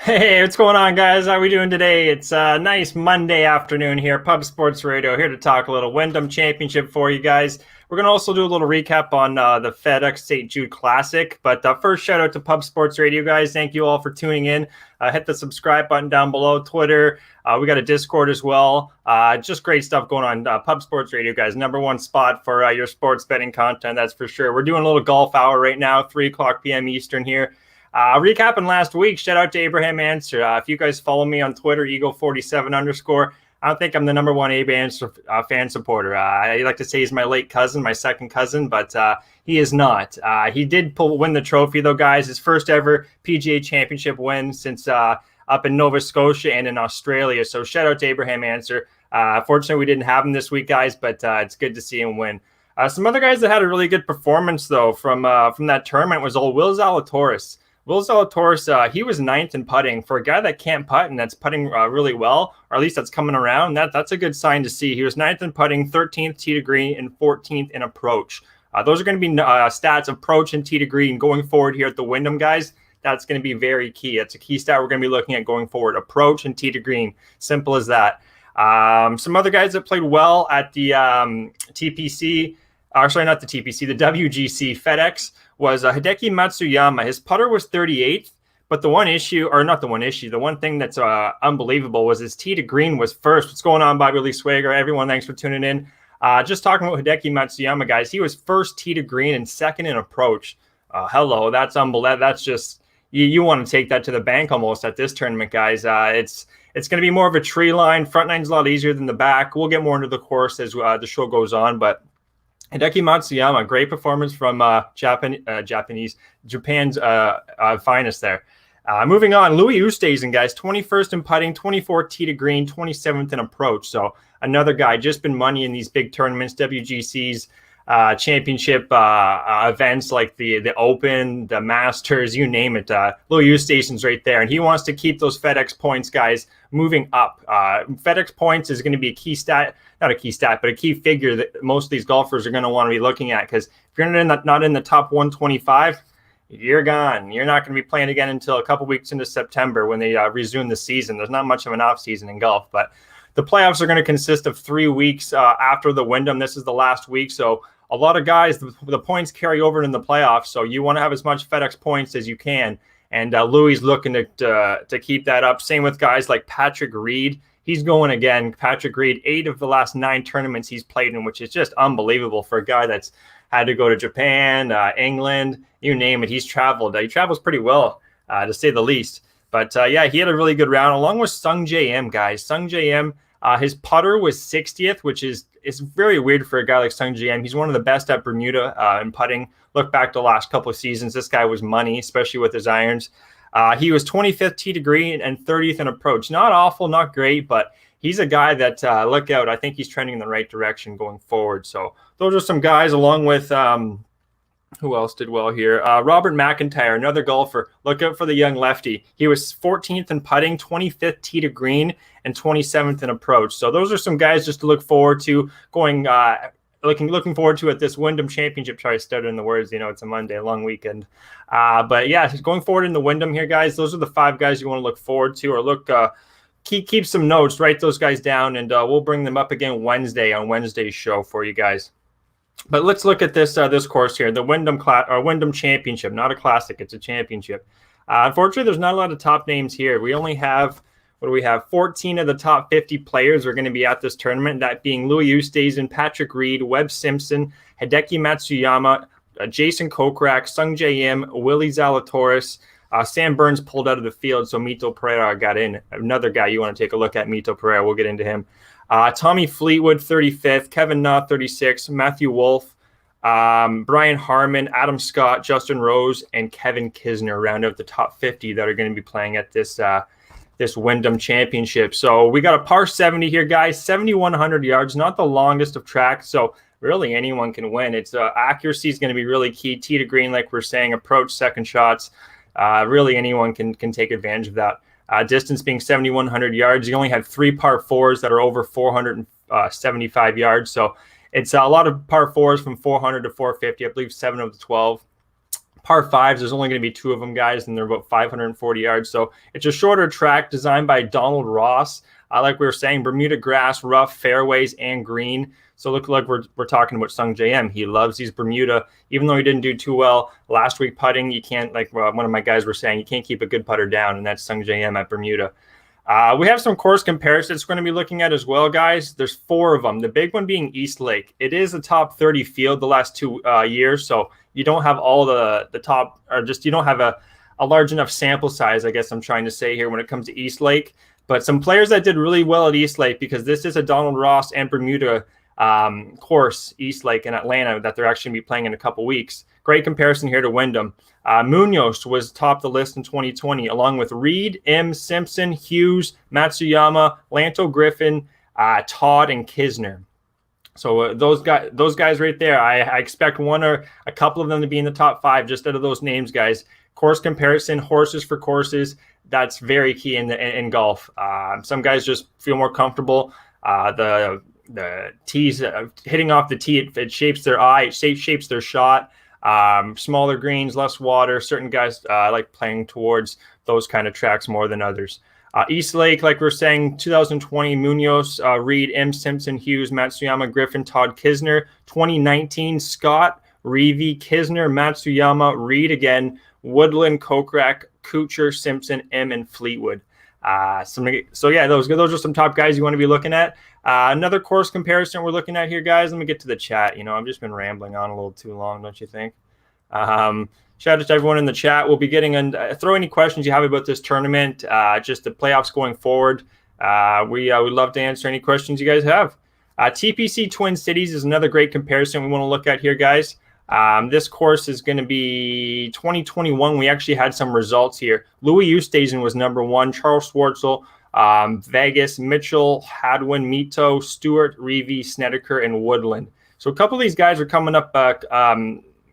Hey, what's going on, guys? How we doing today? It's a nice Monday afternoon here, Pub Sports Radio, here to talk a little Wyndham Championship for you guys. We're going to also do a little recap on the FedEx St. Jude Classic. But first, shout out to Pub Sports Radio, guys. Thank you all for tuning in. Hit the subscribe button down below, Twitter. We got a Discord as well. Just great stuff going on. Pub Sports Radio, guys, #1 spot for your sports betting content, that's for sure. We're doing a little golf hour right now, 3 o'clock p.m. Eastern here. Recapping last week, shout out to Abraham Answer. If you guys follow me on Twitter, Eagle47_, I don't think I'm the #1 Abe Answer fan supporter. I like to say he's my late cousin, my second cousin, but he is not. He did win the trophy, though, guys. His first ever PGA Championship win since up in Nova Scotia and in Australia. So shout out to Abraham Answer. Fortunately, we didn't have him this week, guys, but it's good to see him win. Some other guys that had a really good performance, though, from that tournament was old Will Zalatoris. Will Zalatoris, he was 9th in putting. For a guy that can't putt and that's putting really well, or at least that's coming around, that's a good sign to see. He was 9th in putting, 13th tee to green, and 14th in approach. Those are going to be stats, approach and tee to green going forward here at the Wyndham, guys. That's going to be very key. It's a key stat we're going to be looking at going forward. Approach and tee to green. Simple as that. Some other guys that played well at the TPC, sorry, not the TPC, the WGC FedEx, was Hideki Matsuyama. His putter was 38th, but the one thing that's unbelievable was his tee to green was first. What's going on, Bobby Lee Swagger? Everyone, thanks for tuning in. Just talking about Hideki Matsuyama, guys. He was first tee to green and second in approach. Hello, that's unbelievable. That's just, you want to take that to the bank almost at this tournament, guys. It's going to be more of a tree line. Front nine's a lot easier than the back. We'll get more into the course as the show goes on, but Hideki Matsuyama, great performance from Japan's finest there. Moving on, Louis Oosthuizen, guys, 21st in putting, 24th tee to green, 27th in approach. So another guy, just been money in these big tournaments, WGCs, championship events like the Open, the Masters, you name it. Louis Oosthuizen's right there, and he wants to keep those FedEx points, guys, moving up. FedEx points is going to be a key stat, not a key stat, but a key figure that most of these golfers are going to want to be looking at, because if you're not in the top 125, you're gone. You're not going to be playing again until a couple weeks into September when they resume the season. There's not much of an off season in golf, but the playoffs are going to consist of 3 weeks after the Wyndham. This is the last week, so a lot of guys, the points carry over in the playoffs, so you want to have as much FedEx points as you can. And Louis looking to keep that up. Same with guys like Patrick Reed. He's going again. Patrick Reed, 8 of the last 9 tournaments he's played in, which is just unbelievable for a guy that's had to go to Japan, England, you name it. He's traveled. He travels pretty well, to say the least. But, yeah, he had a really good round, along with Sung J M, guys. Sung J M, his putter was 60th, which is very weird for a guy like Sung J M. He's one of the best at Bermuda in putting. Look back to the last couple of seasons. This guy was money, especially with his irons. He was 25th tee to green and 30th in approach. Not awful, not great, but he's a guy that, look out, I think he's trending in the right direction going forward. So those are some guys, along with who else did well here? Robert McIntyre, another golfer. Look out for the young lefty. He was 14th in putting, 25th tee to green, and 27th in approach. So those are some guys just to look forward to going looking forward to at this Wyndham Championship. Sorry, I stuttered in the words. It's a Monday, a long weekend. But yeah, going forward in the Wyndham here, guys, those are the 5 guys you want to look forward to, or look, keep some notes, write those guys down, and we'll bring them up again Wednesday on Wednesday's show for you guys. But let's look at this course here, the Wyndham Championship. Not a classic, it's a championship. Unfortunately, there's not a lot of top names here. We only have, 14 of the top 50 players are going to be at this tournament, that being Louis Oosthuizen, Patrick Reed, Webb Simpson, Hideki Matsuyama, Jason Kokrak, Sung J M, Willie Zalatoris. Sam Burns pulled out of the field, so Mito Pereira got in. Another guy you want to take a look at, Mito Pereira. We'll get into him. Tommy Fleetwood, 35th. Kevin Na, 36th. Matthew Wolff, Brian Harmon, Adam Scott, Justin Rose, and Kevin Kisner round out the top 50 that are going to be playing at this Wyndham Championship. So we got a par 70 here, guys. 7,100 yards, not the longest of tracks. So really anyone can win. It's accuracy is going to be really key. Tee to green, like we're saying, approach, second shots. Really anyone can take advantage of that. Distance being 7,100 yards. You only have 3 par 4s that are over 475 yards. So it's a lot of par 4s from 400 to 450. I believe 7 of the 12 Par fives, there's only going to be 2 of them, guys, and they're about 540 yards. So it's a shorter track designed by Donald Ross. Like we were saying, Bermuda grass, rough fairways, and green. So look like we're talking about Sung J.M. He loves these Bermuda, even though he didn't do too well last week putting. You can't, like one of my guys were saying, you can't keep a good putter down, and that's Sung J.M. at Bermuda. We have some course comparisons we're going to be looking at as well, guys. There's 4 of them. The big one being East Lake. It is a top 30 field the last 2 years, so you don't have all the top, or just you don't have a large enough sample size, I guess I'm trying to say here when it comes to East Lake. But some players that did really well at East Lake, because this is a Donald Ross and Bermuda course, East Lake in Atlanta, that they're actually going to be playing in a couple weeks. Great comparison here to Wyndham. Munoz was top the list in 2020, along with Reed, M, Simpson, Hughes, Matsuyama, Lanto Griffin, Todd, and Kisner. So those guys right there, I expect one or a couple of them to be in the top 5 just out of those names, guys. Course comparison, horses for courses, that's very key in golf. Some guys just feel more comfortable. The tees, hitting off the tee, it shapes their eye, it shapes their shot. Smaller greens, less water. Certain guys like playing towards those kind of tracks more than others. East Lake, like we're saying, 2020, Munoz, Reed, M, Simpson, Hughes, Matsuyama, Griffin, Todd, Kisner. 2019, Scott, Reevy, Kisner, Matsuyama, Reed again, Woodland, Kokrak, Kuchar, Simpson, M, and Fleetwood. So yeah, those are some top guys you want to be looking at. Another course comparison we're looking at here, guys. Let me get to the chat. I've just been rambling on a little too long, don't you think? Shout out to everyone in the chat. We'll be getting throw any questions you have about this tournament, just the playoffs going forward. We would love to answer any questions you guys have. TPC Twin Cities is another great comparison we want to look at here, guys. This course is going to be 2021. We actually had some results here. Louis Oosthuizen was number 1. Charles Schwartzel, Vegas, Mitchell, Hadwin, Mito, Stewart, Reevy, Snedeker, and Woodland. So a couple of these guys are coming up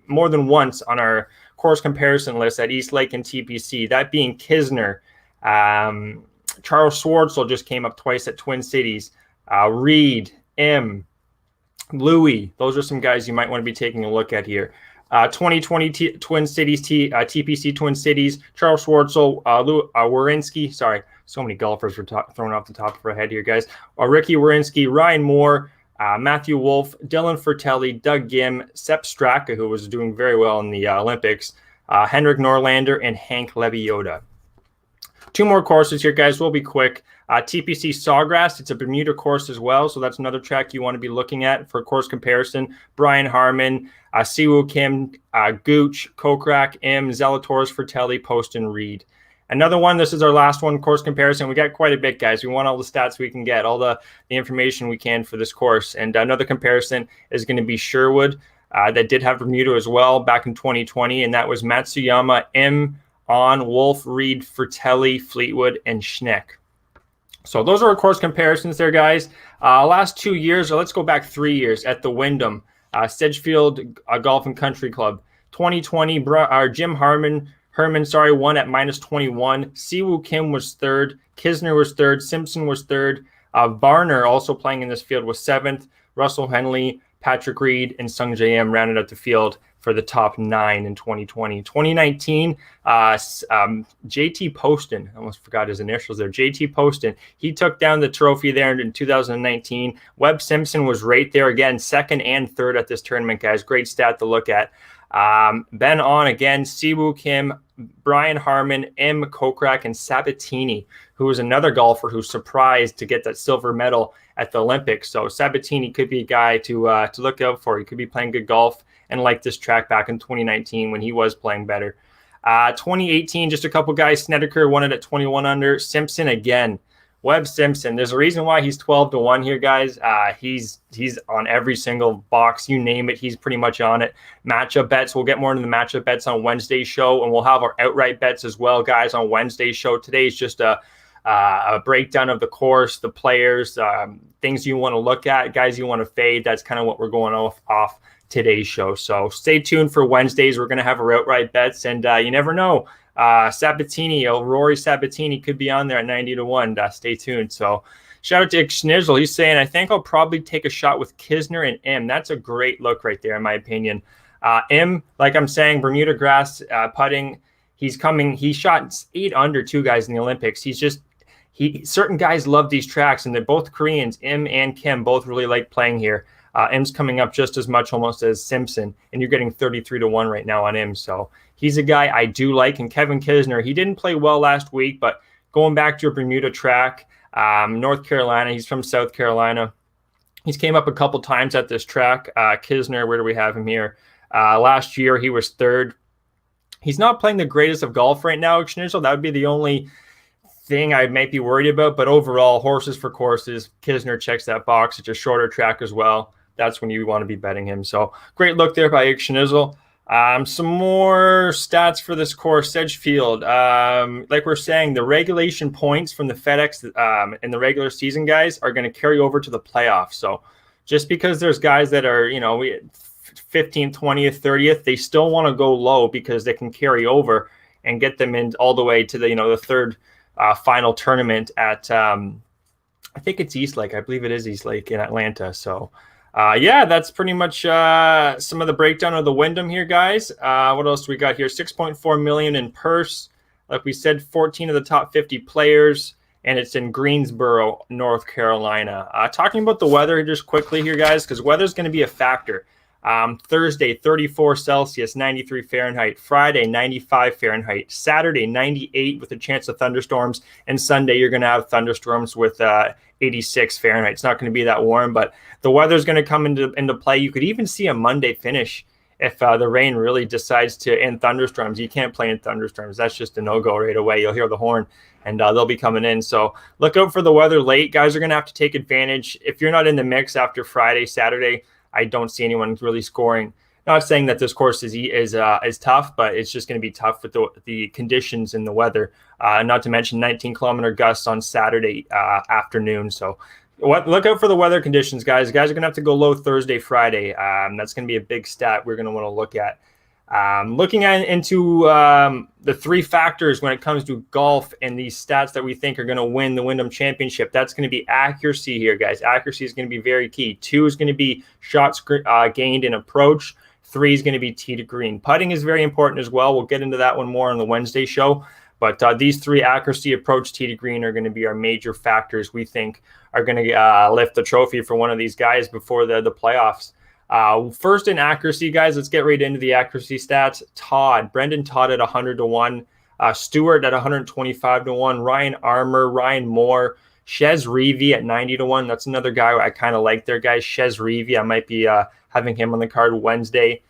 more than once on our course comparison list at East Lake and TPC, that being Kisner. Charles Schwartzel just came up twice at Twin Cities. Reed, M, Louis, those are some guys you might want to be taking a look at here. 2020 Twin Cities, TPC Twin Cities, Charles Schwartzel, Warinsky. Sorry, so many golfers were thrown off the top of our head here, guys. Ricky Warinsky, Ryan Moore, Matthew Wolf, Dylan Fertelli, Doug Gim, Sepp Straka, who was doing very well in the Olympics, Henrik Norlander, and Hank Lebioda. 2 more courses here, guys. We'll be quick. TPC Sawgrass, it's a Bermuda course as well, so that's another track you want to be looking at for course comparison. Brian Harmon, Siwoo Kim, Gooch, Kokrak, M, Zalatoris, Fertelli, Poston, Reed. Another one, this is our last one, course comparison. We got quite a bit, guys. We want all the stats we can get, all the information we can for this course. And another comparison is going to be Sherwood, that did have Bermuda as well back in 2020, and that was Matsuyama, M, On, Wolf, Reed, Fertelli, Fleetwood, and Schneck. So those are our course comparisons there, guys. Last 2 years, or let's go back 3 years at the Wyndham, Sedgefield Golf and Country Club. 2020, Jim Herman, won at -21. Siwoo Kim was 3rd. Kisner was 3rd. Simpson was 3rd. Varner, also playing in this field, was 7th. Russell Henley, Patrick Reed, and Sung J.M. rounded out the field for the top 9 in 2020. 2019, JT Poston, I almost forgot his initials there. JT Poston, he took down the trophy there in 2019. Webb Simpson was right there again, 2nd and 3rd at this tournament, guys. Great stat to look at. Ben On again, Siwoo Kim, Brian Harmon, M. Kokrak, and Sabatini, who is another golfer who's surprised to get that silver medal at the Olympics. So Sabatini could be a guy to look out for. He could be playing good golf and like this track back in 2019 when he was playing better. 2018, just a couple guys. Snedeker won it at 21 under. Simpson again. Webb Simpson. There's a reason why he's 12-1 here, guys. He's on every single box. You name it, he's pretty much on it. Matchup bets. We'll get more into the matchup bets on Wednesday's show, and we'll have our outright bets as well, guys, on Wednesday's show. Today is just a breakdown of the course, the players, things you want to look at, guys you want to fade. That's kind of what we're going off today's show. So stay tuned for Wednesdays. We're going to have our outright bets, and you never know. Sabatini, Rory Sabatini could be on there at 90-1. Stay tuned. So shout out to Schnizzle. He's saying, I think I'll probably take a shot with Kisner and M. That's a great look right there, in my opinion. Like I'm saying, Bermuda grass putting. He's coming. He shot 8 under 2 guys in the Olympics. Certain guys love these tracks, and they're both Koreans. And Kim both really like playing here. M's coming up just as much almost as Simpson, and you're getting 33-1 right now on M. So he's a guy I do like. And Kevin Kisner, he didn't play well last week, but going back to a Bermuda track, North Carolina, he's from South Carolina. He's came up a couple times at this track. Kisner, where do we have him here? Last year, he was 3rd. He's not playing the greatest of golf right now, Schnitzel. That would be the only thing I might be worried about. But overall, horses for courses, Kisner checks that box. It's a shorter track as well. That's when you want to be betting him. So great look there by Schnitzel. Some more stats for this course, Sedgefield. Like we're saying, the regulation points from the FedEx in the regular season guys are going to carry over to the playoffs. So just because there's guys that are, 15th, 20th, 30th, they still want to go low because they can carry over and get them in all the way to the third final tournament at, I think it's East Lake. I believe it is East Lake in Atlanta. So that's pretty much some of the breakdown of the Wyndham here, guys. What else do we got here? 6.4 million in purse. Like we said, 14 of the top 50 players, and it's in Greensboro, North Carolina. Talking about the weather just quickly here, guys, because weather's going to be a factor. Thursday, 34 Celsius, 93 Fahrenheit. Friday, 95 Fahrenheit. Saturday, 98 with a chance of thunderstorms. And Sunday, you're going to have thunderstorms with 86 Fahrenheit. It's not going to be that warm, but the weather's going to come into play. You could even see a Monday finish if the rain really decides to end thunderstorms. You can't play in thunderstorms. That's just a no-go right away. You'll hear the horn, and they'll be coming in. So look out for the weather late. Guys are going to have to take advantage. If you're not in the mix after Friday, Saturday, I don't see anyone really scoring. Not saying that this course is tough, but it's just going to be tough with the conditions and the weather. Not to mention 19-kilometer gusts on Saturday afternoon. So look out for the weather conditions, guys. Guys are going to have to go low Thursday, Friday. That's going to be a big stat we're going to want to look at. Looking into the 3 factors when it comes to golf and these stats that we think are going to win the Wyndham Championship, that's going to be accuracy here, guys. Accuracy is going to be very key. 2 is going to be shots gained in approach. 3 is going to be tee to green. Putting is very important as well. We'll get into that one more on the Wednesday show. But these 3, accuracy, approach, tee to green, are going to be our major factors we think are going to lift the trophy for one of these guys before the playoffs. First in accuracy, guys, let's get right into the accuracy stats. Brendan Todd at 100-1, Stewart at 125-1, Ryan Armour, Ryan Moore, Chez Reavie at 90-1. That's another guy I kind of like there, guys. Chez Reavie, I might be having him on the card Wednesday.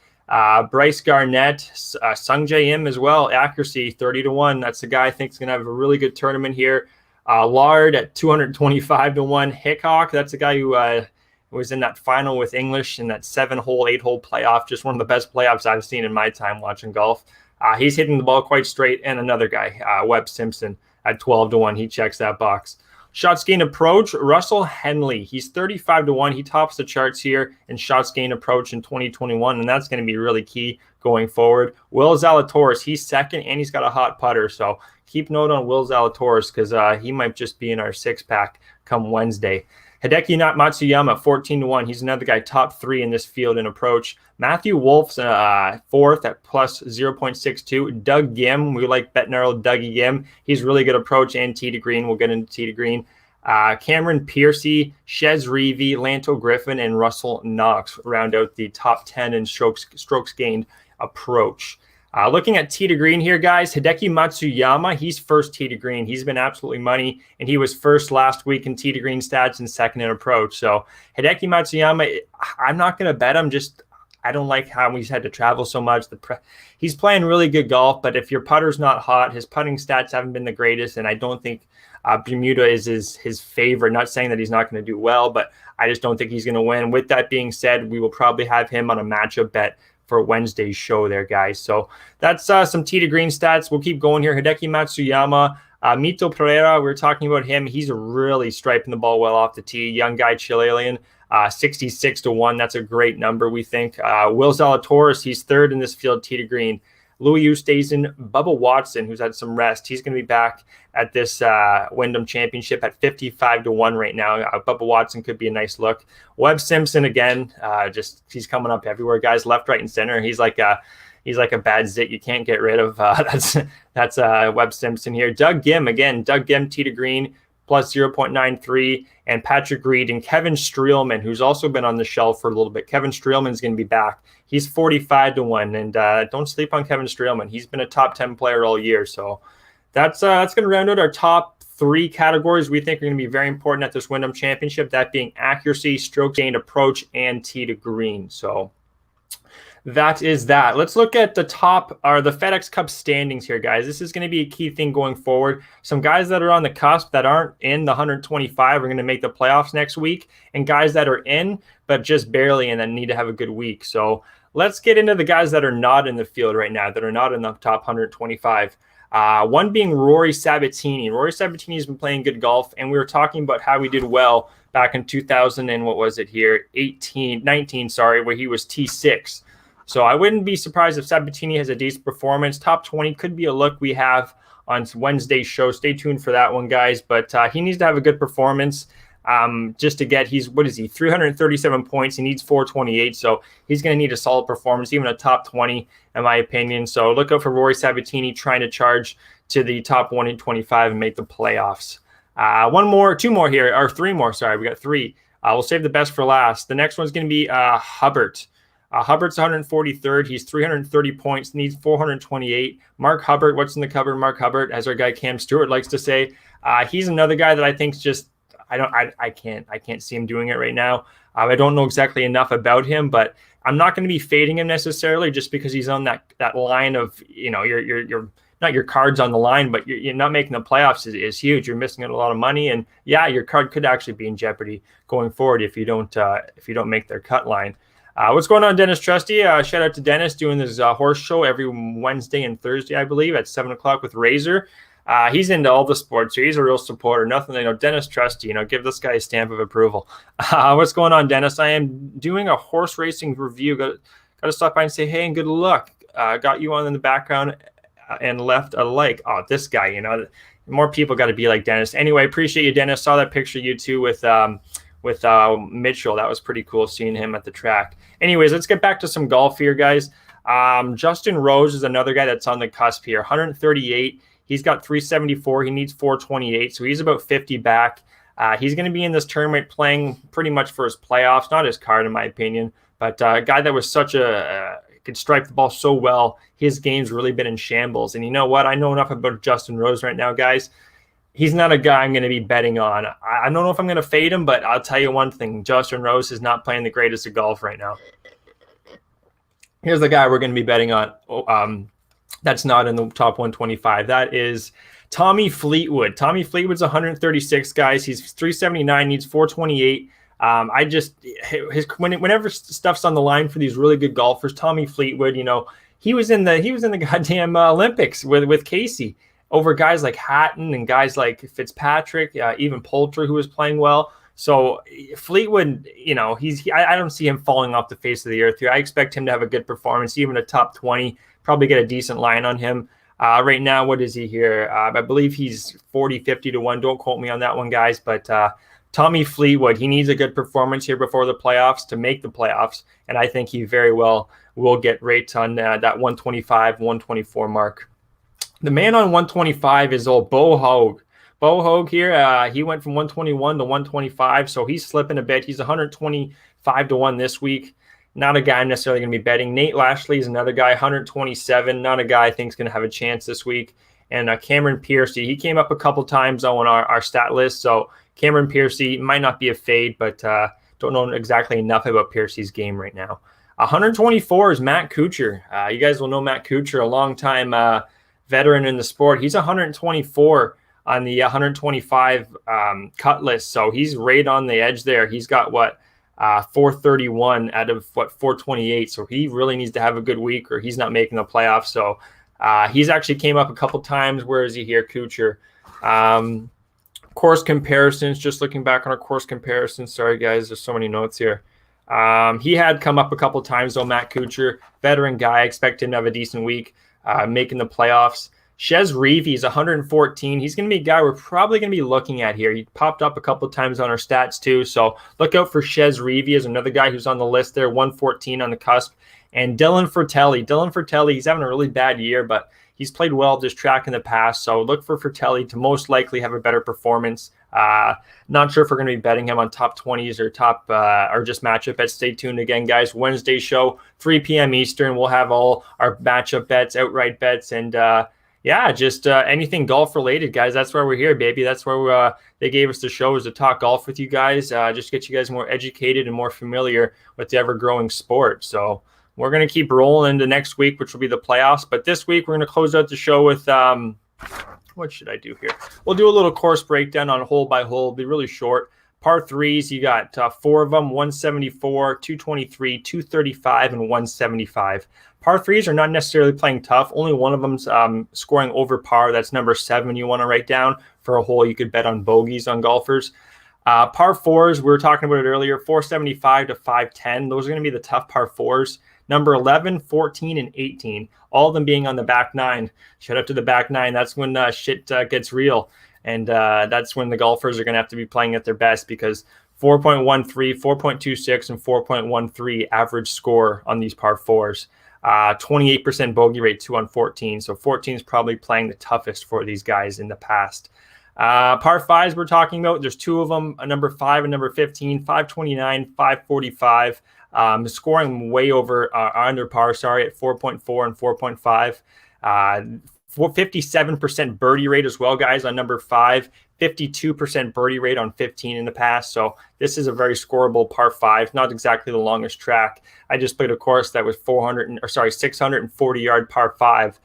Bryce Garnett, Sung Jae Im as well, accuracy 30-1. That's the guy I think is going to have a really good tournament here. Lard at 225-1. Hickok, that's the guy who was in that final with English in that 7-hole, 8-hole playoff. Just one of the best playoffs I've seen in my time watching golf. He's hitting the ball quite straight. And another guy, Webb Simpson at 12-1. He checks that box. Shots gained approach, Russell Henley. He's 35-1. He tops the charts here in shots gained approach in 2021, and that's going to be really key going forward. Will Zalatoris, he's 2nd, and he's got a hot putter. So keep note on Will Zalatoris because he might just be in our 6-pack come Wednesday. Hideki Matsuyama, 14-1. He's another guy, top 3 in this field in approach. Matthew Wolf's 4th at plus 0.62. Doug Gim, we like betting our old Dougie Gim. He's really good approach and tee to green. We'll get into tee to green. Cameron Piercy, Chez Reavie, Lanto Griffin, and Russell Knox round out the top 10 in strokes gained approach. Looking at tee to green here, guys, Hideki Matsuyama, he's 1st tee to green. He's been absolutely money, and he was 1st last week in tee to green stats and 2nd in approach. So Hideki Matsuyama, I'm not going to bet him. I don't like how he's had to travel so much. He's playing really good golf, but if your putter's not hot, his putting stats haven't been the greatest, and I don't think Bermuda is his favorite. Not saying that he's not going to do well, but I just don't think he's going to win. With that being said, we will probably have him on a matchup bet for Wednesday's show there, guys. So that's some tee to green stats. We'll keep going here. Hideki Matsuyama, Mito Pereira, we were talking about him. He's really striping the ball well off the tee. Young guy, Chilean, 66-1. That's a great number, we think. Will Zalatoris, he's 3rd in this field, tee to green. Louis Oosthuizen, Bubba Watson, who's had some rest. He's going to be back at this Wyndham Championship at 55-1 right now. Bubba Watson could be a nice look. Webb Simpson again, he's coming up everywhere, guys, left, right, and center. He's like a bad zit you can't get rid of. That's Webb Simpson here. Doug Gim again. Doug Gim, tee to green, plus 0.93, and Patrick Reed and Kevin Streelman, who's also been on the shelf for a little bit. Kevin Streelman's going to be back. He's 45-1, and don't sleep on Kevin Streelman. He's been a top 10 player all year. So that's going to round out our top 3 categories we think are going to be very important at this Wyndham Championship, that being accuracy, stroke gained, approach, and tee to green. So that is that. Let's look at the top, or the FedEx Cup standings here, guys. This is going to be a key thing going forward. Some guys that are on the cusp that aren't in the 125 are going to make the playoffs next week, and guys that are in but just barely and then need to have a good week. So let's get into the guys that are not in the field right now, that are not in the top 125. One being Rory Sabatini. Rory Sabatini has been playing good golf, and we were talking about how he did well back in 2000 and what was it here, 19, where he was T6. So I wouldn't be surprised if Sabatini has a decent performance. Top 20 could be a look we have on Wednesday's show. Stay tuned for that one, guys. But he needs to have a good performance just to get, 337 points. He needs 428. So he's going to need a solid performance, even a top 20, in my opinion. So look out for Rory Sabatini trying to charge to the top 125 and make the playoffs. Two more here, or 3 more. Sorry, we got 3. We'll save the best for last. The next one's going to be Hubbard. Hubbard's 143rd. He's 330 points, needs 428. Mark Hubbard, what's in the cupboard? Mark Hubbard, as our guy Cam Stewart likes to say. He's another guy that I think just I can't see him doing it right now. I don't know exactly enough about him, but I'm not going to be fading him necessarily just because he's on that line of, you're not your cards on the line, but you're not making the playoffs is huge. You're missing out a lot of money, and yeah, your card could actually be in jeopardy going forward if you don't make their cut line. What's going on, Dennis Trusty? Shout out to Dennis doing this horse show every Wednesday and Thursday, I believe, at 7 o'clock with Razor. He's into all the sports, so he's a real supporter. Nothing, Dennis Trusty, give this guy a stamp of approval. What's going on, Dennis? I am doing a horse racing review. Got to stop by and say hey and good luck. Got you on in the background and left a like. Oh, this guy, more people got to be like Dennis. Anyway, appreciate you, Dennis. Saw that picture you too with Mitchell. That was pretty cool seeing him at the track. Anyways, let's get back to some golf here, guys. Justin Rose is another guy that's on the cusp here. 138. He's got 374. He needs 428, so he's about 50 back. He's going to be in this tournament playing pretty much for his playoffs, not his card in my opinion, but a guy that was such could strike the ball so well. His game's really been in shambles. And you know what? I know enough about Justin Rose right now, guys. He's not a guy I'm going to be betting on. I don't know if I'm going to fade him, but I'll tell you one thing. Justin Rose is not playing the greatest of golf right now. Here's the guy we're going to be betting on. That's not in the top 125. That is Tommy Fleetwood. Tommy Fleetwood's 136, guys. He's 379, needs 428. Whenever stuff's on the line for these really good golfers, Tommy Fleetwood, he was in the goddamn Olympics with Casey, over guys like Hatton and guys like Fitzpatrick, even Poulter, who was playing well. So Fleetwood, I don't see him falling off the face of the earth here. I expect him to have a good performance, even a top 20, probably get a decent line on him. Right now, what is he here? I believe he's 50-1. Don't quote me on that one, guys. But Tommy Fleetwood, he needs a good performance here before the playoffs to make the playoffs. And I think he very well will get rates on that 125, 124 mark. The man on 125 is old Bo Hoag. Bo Hoag here, he went from 121 to 125, so he's slipping a bit. He's 125-1 this week. Not a guy I'm necessarily going to be betting. Nate Lashley is another guy, 127. Not a guy I think is going to have a chance this week. And Cameron Piercy, he came up a couple times on our stat list. So Cameron Piercy might not be a fade, but don't know exactly enough about Piercy's game right now. 124 is Matt Kuchar. You guys will know Matt Kuchar, a long-time veteran in the sport. He's 124 on the 125 cut list. So he's right on the edge there. He's got 431 out of 428. So he really needs to have a good week or he's not making the playoffs. So he's actually came up a couple times. Where is he here, Kuchar? Course comparisons, just looking back on our course comparisons. Sorry, guys, there's so many notes here. He had come up a couple times, though, Matt Kuchar, veteran guy. I expect him to have a decent week. making the playoffs. Chez Reavie is 114. He's going to be a guy we're probably going to be looking at here. He popped up a couple of times on our stats too, so look out for Chez Reavie as another guy who's on the list there, 114 on the cusp. And Dylan Fratelli, he's having a really bad year, but he's played well this track in the past, so look for Fratelli to most likely have a better performance. Not sure if we're going to be betting him on top 20s or top or just matchup bets. Stay tuned again, guys. Wednesday show, 3 p.m. Eastern. We'll have all our matchup bets, outright bets, and just anything golf related, guys. That's why we're here, baby. That's where they gave us the show, is to talk golf with you guys, just get you guys more educated and more familiar with the ever-growing sport. So we're going to keep rolling into next week, which will be the playoffs. But this week, we're going to close out the show with what should I do here? We'll do a little course breakdown on hole by hole. It'll be really short. Par threes, you got 4 of them, 174, 223, 235, and 175. Par threes are not necessarily playing tough. Only one of them's scoring over par. That's number 7 you want to write down for a hole you could bet on bogeys on golfers. Par fours, we were talking about it earlier, 475 to 510. Those are going to be the tough par fours. Number 11, 14, and 18, all of them being on the back nine. Shout out to the back nine. That's when shit gets real. And that's when the golfers are going to have to be playing at their best, because 4.13, 4.26, and 4.13 average score on these par fours. 28% bogey rate, 2 on 14. So 14 is probably playing the toughest for these guys in the past. Par fives we're talking about, there's 2 of them, number 5 and number 15, 529, 545. Scoring way over under par, at 4.4 and 4.5. 57% birdie rate as well, guys, on number 5. 52% birdie rate on 15 in the past. So this is a very scoreable par 5. Not exactly the longest track. I just played a course that was 640-yard par 5.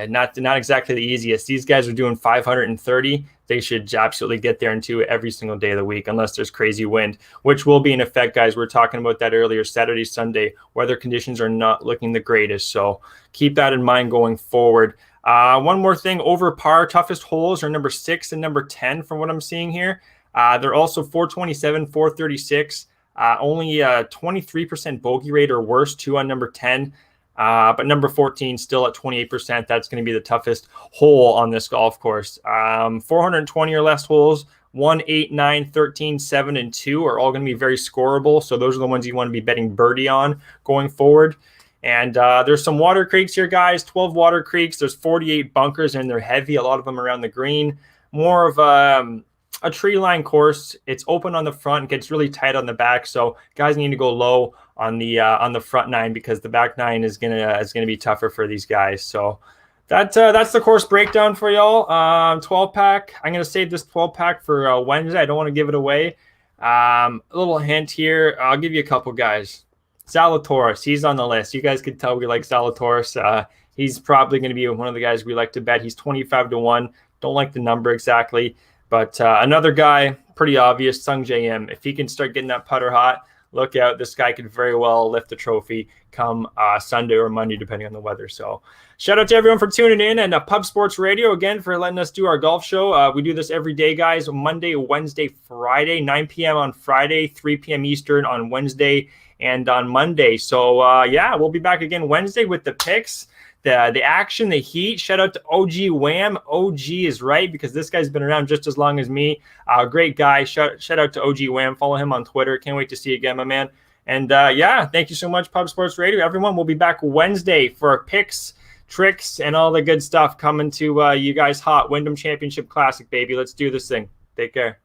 Not exactly the easiest. These guys are doing 530. They should absolutely get there into it every single day of the week, unless there's crazy wind, which will be in effect, guys. We were talking about that earlier. Saturday, Sunday, weather conditions are not looking the greatest, so keep that in mind going forward. One more thing, over par, toughest holes are number 6 and number 10 from what I'm seeing here. They're also 427, 436, only 23% bogey rate or worse, 2 on number 10. But number 14 still at 28%. That's going to be the toughest hole on this golf course. 420 or less holes, 1, 8, 9, 13, 7, and 2 are all going to be very scoreable. So those are the ones you want to be betting birdie on going forward. And there's some water creeks here, guys. 12 water creeks. There's 48 bunkers, and they're heavy. A lot of them around the green. More of a tree line course. It's open on the front, gets really tight on the back. So guys need to go low on the front 9, because the back 9 is gonna be tougher for these guys. So that's the course breakdown for y'all. 12 pack. I'm gonna save this 12 pack for Wednesday. I don't want to give it away. A little hint here. I'll give you a couple guys. Zalatoris, he's on the list. You guys can tell we like Zalatoris. He's probably going to be one of the guys we like to bet. He's 25 to 1. Don't like the number exactly. But another guy, pretty obvious, Sung J M. If he can start getting that putter hot, look out. This guy could very well lift the trophy come Sunday or Monday, depending on the weather. So shout out to everyone for tuning in, and Pub Sports Radio, again, for letting us do our golf show. We do this every day, guys, Monday, Wednesday, Friday, 9 p.m. on Friday, 3 p.m. Eastern on Wednesday and on Monday. So, we'll be back again Wednesday with the picks. The action, the heat. Shout out to OG Wham. OG is right, because this guy's been around just as long as me. Great guy. Shout out to OG Wham. Follow him on Twitter. Can't wait to see you again, my man. And thank you so much, Pub Sports Radio. Everyone, we'll be back Wednesday for our picks, tricks, and all the good stuff coming to you guys hot. Wyndham Championship Classic, baby. Let's do this thing. Take care.